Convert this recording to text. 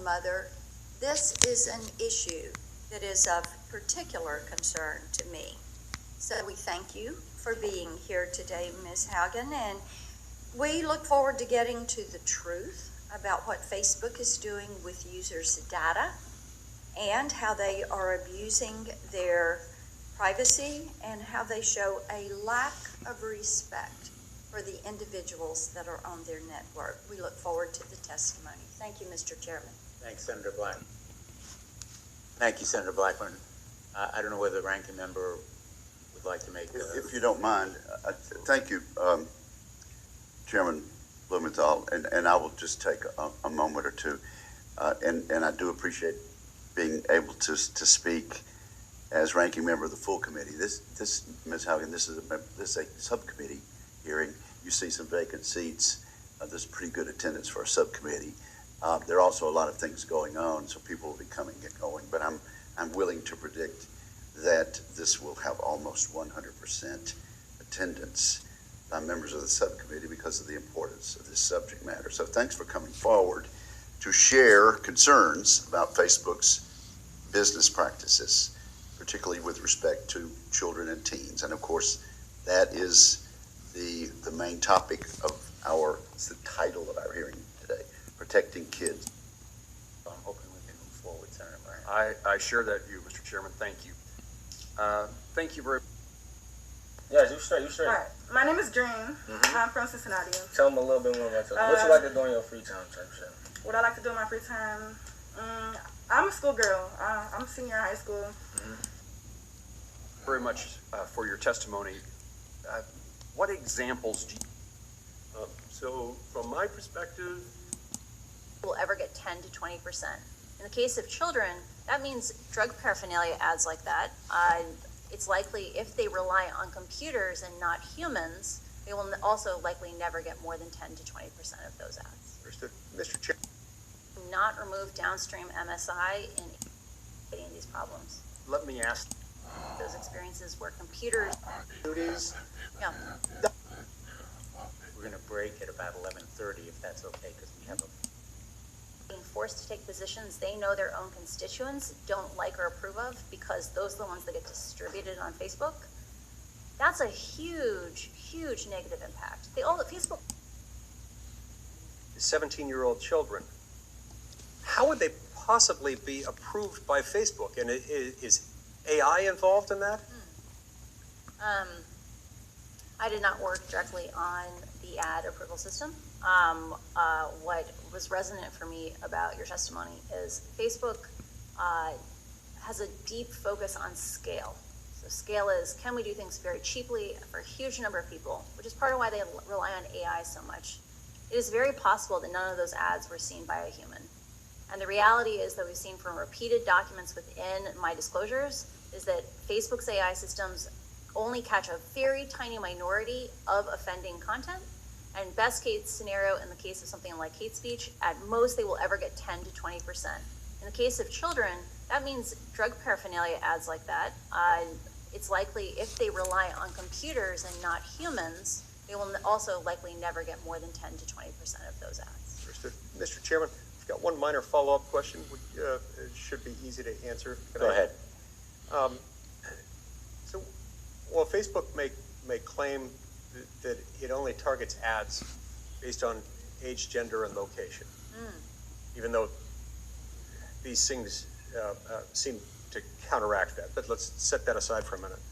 mother, this is an issue that is of particular concern to me. So we thank you for being here today, Ms. Haugen, and we look forward to getting to the truth about what Facebook is doing with users' data and how they are abusing their privacy and how they show a lack of respect for the individuals that are on their network. We look forward to the testimony. Thank you, Mr. Chairman. Thanks, Senator Black. Thank you, Senator Blackburn. I don't know whether the ranking member would like to make If you don't mind, thank you, Chairman Blumenthal, and I will just take a moment or two. And I do appreciate being able to speak as ranking member of the full committee. This Ms. Haugen, this is a subcommittee hearing. You see some vacant seats. There's pretty good attendance for a subcommittee. There are also a lot of things going on, so people will be coming and going. But I'm willing to predict that this will have almost 100% attendance by members of the subcommittee because of the importance of this subject matter. So thanks for coming forward to share concerns about Facebook's business practices, particularly with respect to children and teens. And of course, that is the main topic of it's the title of our hearing today, Protecting Kids. I'm hoping we can move forward, Senator Brown. I share that view, Mr. Chairman. Thank you. Thank you very much. Yes, you straight. All right. My name is Dream. I'm from Cincinnati. Tell them a little bit more about yourself. What you like to do in your free time, type shit? What I like to do in my free time? I'm a schoolgirl. I'm a senior in high school. Very much for your testimony. What examples do you? So from my perspective, will ever get 10 to 20%. In the case of children, that means drug paraphernalia ads like that. It's likely if they rely on computers and not humans, they will also likely never get more than 10 to 20% of those ads. Understood. Mr. Chair. Not remove downstream MSI in getting these problems. Let me ask. Those experiences where computers. Yeah. We're going to break at about 11:30 if that's okay, because we have being forced to take positions they know their own constituents don't like or approve of because those are the ones that get distributed on Facebook. That's a huge, huge negative impact. Facebook. 17-year-old children. How would they possibly be approved by Facebook? And is AI involved in that? I did not work directly on the ad approval system. What was resonant for me about your testimony is Facebook has a deep focus on scale. So scale is, can we do things very cheaply for a huge number of people, which is part of why they rely on AI so much. It is very possible that none of those ads were seen by a human. And the reality is that we've seen from repeated documents within my disclosures is that Facebook's AI systems only catch a very tiny minority of offending content. And best case scenario, in the case of something like hate speech, at most they will ever get 10 to 20%. In the case of children, that means drug paraphernalia ads like that. It's likely if they rely on computers and not humans, they will also likely never get more than 10 to 20% of those ads. Understood. Mr. Chairman, I've got one minor follow-up question. It should be easy to answer. Go ahead. Well, Facebook may claim that it only targets ads based on age, gender, and location, even though these things seem to counteract that. But let's set that aside for a minute.